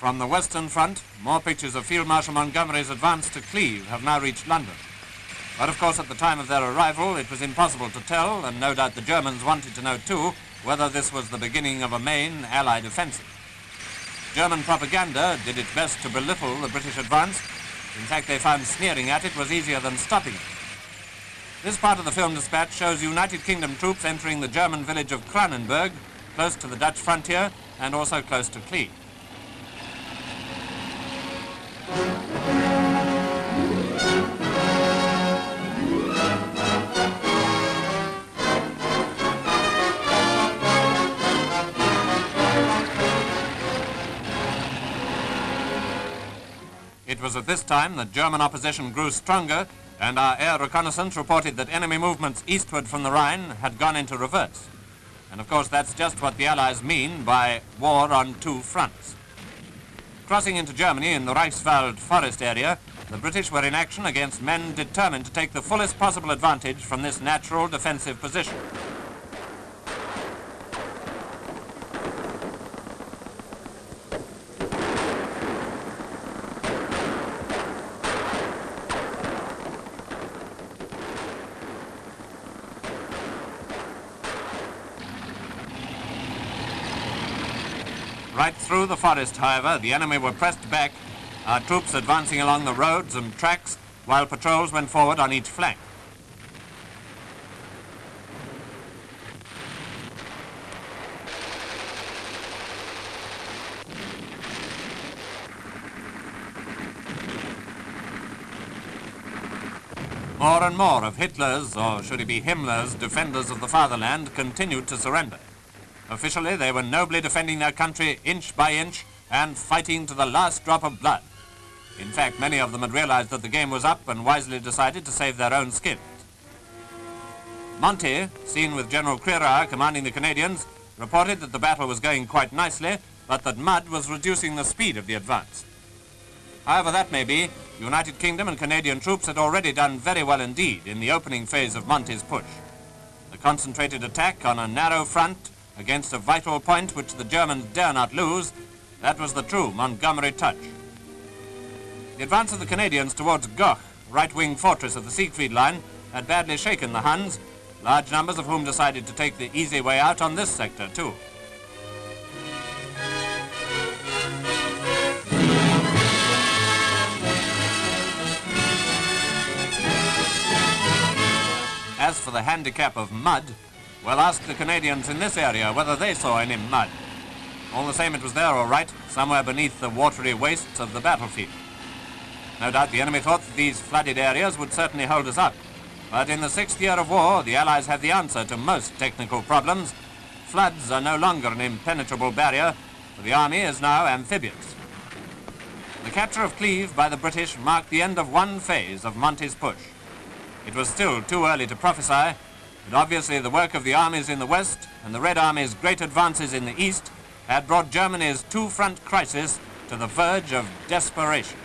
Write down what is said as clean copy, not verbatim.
From the Western Front, more pictures of Field-Marshal Montgomery's advance to Cleve have now reached London. But of course, at the time of their arrival, it was impossible to tell, and no doubt the Germans wanted to know too, whether this was the beginning of a main Allied offensive. German propaganda did its best to belittle the British advance. In fact, they found sneering at it was easier than stopping it. This part of the film dispatch shows United Kingdom troops entering the German village of Kranenburg, close to the Dutch frontier and also close to Cleve. It was at this time that German opposition grew stronger, and our air reconnaissance reported that enemy movements eastward from the Rhine had gone into reverse. And of course, that's just what the Allies mean by war on two fronts. Crossing into Germany in the Reichswald Forest area, the British were in action against men determined to take the fullest possible advantage from this natural defensive position. Right through the forest, however, the enemy were pressed back, our troops advancing along the roads and tracks, while patrols went forward on each flank. More and more of Hitler's, or should it be Himmler's, defenders of the fatherland continued to surrender. Officially, they were nobly defending their country inch by inch and fighting to the last drop of blood. In fact, many of them had realized that the game was up and wisely decided to save their own skins. Monty, seen with General Crerar commanding the Canadians, reported that the battle was going quite nicely, but that mud was reducing the speed of the advance. However that may be, United Kingdom and Canadian troops had already done very well indeed in the opening phase of Monty's push. The concentrated attack on a narrow front against a vital point which the Germans dare not lose, that was the true Montgomery touch. The advance of the Canadians towards Goch, right-wing fortress of the Siegfried Line, had badly shaken the Huns, large numbers of whom decided to take the easy way out on this sector too. As for the handicap of mud, well, ask the Canadians in this area whether they saw any mud. All the same, it was there all right, somewhere beneath the watery wastes of the battlefield. No doubt the enemy thought that these flooded areas would certainly hold us up. But in the 6th year of war, the Allies have the answer to most technical problems. Floods are no longer an impenetrable barrier, for the army is now amphibious. The capture of Cleve by the British marked the end of one phase of Monty's push. It was still too early to prophesy, but obviously the work of the armies in the west and the Red Army's great advances in the east had brought Germany's two-front crisis to the verge of desperation.